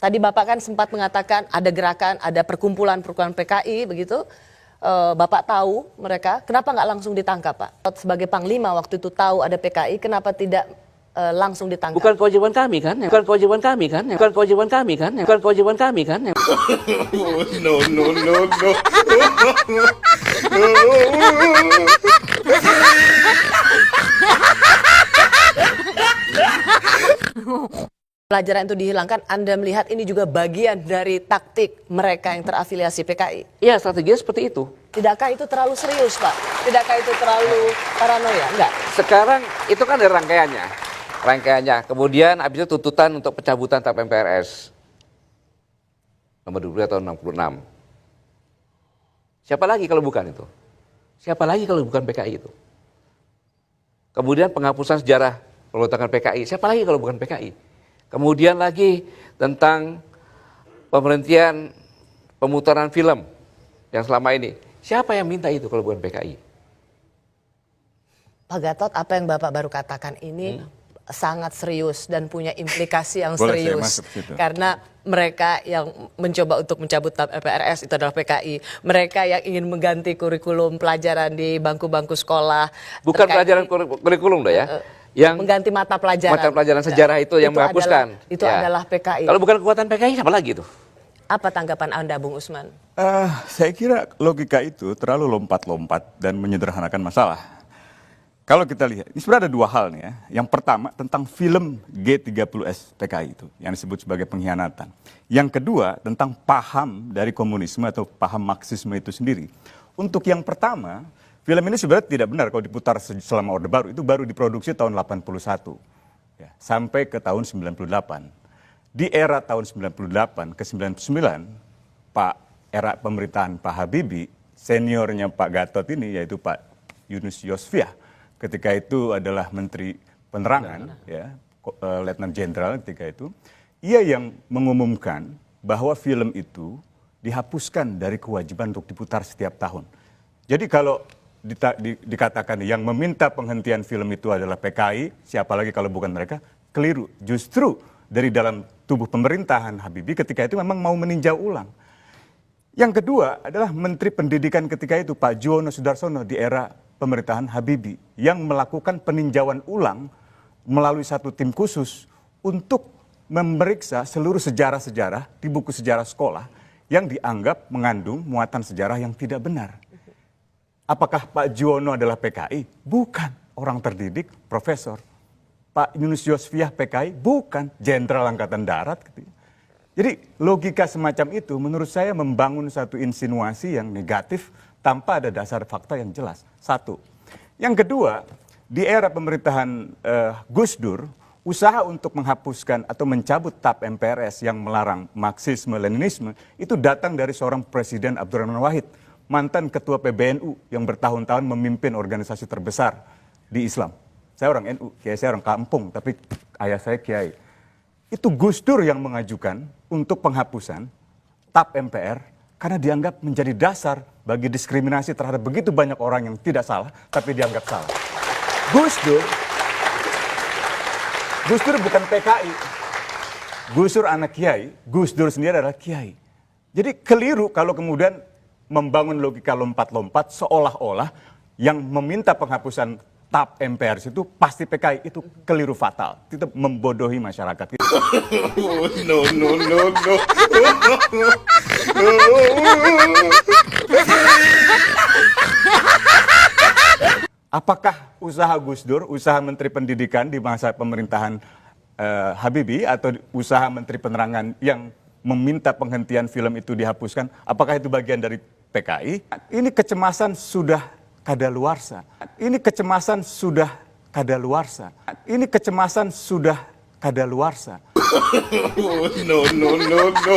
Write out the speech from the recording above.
Tadi Bapak kan sempat mengatakan ada gerakan, ada perkumpulan-perkumpulan PKI begitu. Bapak tahu mereka, kenapa nggak langsung ditangkap, Pak? Sebagai Panglima waktu itu tahu ada PKI, kenapa tidak langsung ditangkap? Bukan kewajiban kami kan? Bukan kewajiban kami kan? Bukan kewajiban kami kan? Bukan kewajiban kami kan? No, no, no, no. Pelajaran itu dihilangkan, Anda melihat ini juga bagian dari taktik mereka yang terafiliasi PKI? Iya, strateginya seperti itu. Tidakkah itu terlalu serius, Pak? Tidakkah itu terlalu paranoia? Enggak. Sekarang itu kan ada rangkaiannya. Kemudian habis itu tuntutan untuk pencabutan TAP MPRS. Nomor 22 tahun 66. Siapa lagi kalau bukan itu? Siapa lagi kalau bukan PKI itu? Kemudian penghapusan sejarah pemberontakan PKI. Siapa lagi kalau bukan PKI? Kemudian lagi tentang pemberhentian pemutaran film yang selama ini. Siapa yang minta itu kalau bukan PKI? Pak Gatot, apa yang Bapak baru katakan ini sangat serius dan punya implikasi yang Boleh saya serius. masuk situ? Karena mereka yang mencoba untuk mencabut TAP MPRS itu adalah PKI. Mereka yang ingin mengganti kurikulum pelajaran di bangku-bangku sekolah. Bukan terkait pelajaran kurikulum dah ya. Yang mengganti mata pelajaran. mata pelajaran sejarah itu yang menghapuskan. Itu adalah PKI. Kalau bukan kekuatan PKI, siapa lagi itu? Apa tanggapan Anda, Bung Usman? Saya kira logika itu terlalu lompat-lompat dan menyederhanakan masalah. Kalau kita lihat, ini sebenarnya ada dua hal nih ya. Yang pertama tentang film G30S PKI itu, yang disebut sebagai pengkhianatan. Yang kedua tentang paham dari komunisme atau paham Marxisme itu sendiri. Untuk yang pertama, film ini sebenarnya tidak benar kalau diputar selama Orde Baru. Itu baru diproduksi tahun 81 ya, sampai ke tahun 98. Di era tahun 98 ke 99, era pemerintahan Pak Habibie, seniornya Pak Gatot ini yaitu Pak Yunus Yosfiah, ketika itu adalah Menteri Penerangan, ya, Letnan Jenderal ketika itu, ia yang mengumumkan bahwa film itu dihapuskan dari kewajiban untuk diputar setiap tahun. Jadi kalau dikatakan yang meminta penghentian film itu adalah PKI, siapa lagi kalau bukan mereka, keliru. Justru dari dalam tubuh pemerintahan Habibie ketika itu memang mau meninjau ulang. Yang kedua adalah Menteri Pendidikan ketika itu Pak Juwono Sudarsono di era pemerintahan Habibie yang melakukan peninjauan ulang melalui satu tim khusus untuk memeriksa seluruh sejarah-sejarah di buku sejarah sekolah yang dianggap mengandung muatan sejarah yang tidak benar. Apakah Pak Juwono adalah PKI? Bukan. Orang terdidik, profesor. Pak Yunus Yosfiah PKI? Bukan. Jenderal Angkatan Darat. Jadi logika semacam itu menurut saya membangun satu insinuasi yang negatif tanpa ada dasar fakta yang jelas. Satu. Yang kedua, di era pemerintahan Gus Dur, usaha untuk menghapuskan atau mencabut TAP MPRS yang melarang Marxisme-Leninisme itu datang dari seorang Presiden Abdurrahman Wahid, mantan ketua PBNU yang bertahun-tahun memimpin organisasi terbesar di Islam. Saya orang NU, kiai saya orang kampung, tapi ayah saya kiai. Itu Gus Dur yang mengajukan untuk penghapusan TAP MPR karena dianggap menjadi dasar bagi diskriminasi terhadap begitu banyak orang yang tidak salah, tapi dianggap salah. Gus Dur bukan PKI. Gus Dur anak kiai, Gus Dur sendiri adalah kiai. Jadi keliru kalau kemudian membangun logika lompat-lompat seolah-olah yang meminta penghapusan TAP MPRS itu pasti PKI. Itu keliru fatal. Itu membodohi masyarakat. No, no, no, no. Apakah usaha Gus Dur, usaha Menteri Pendidikan di masa pemerintahan Habibie atau usaha Menteri Penerangan yang meminta penghentian film itu dihapuskan, apakah itu bagian dari PKI? Ini kecemasan sudah kadaluarsa. Ini kecemasan sudah kadaluarsa. Ini kecemasan sudah kadaluarsa. No, no, no, no.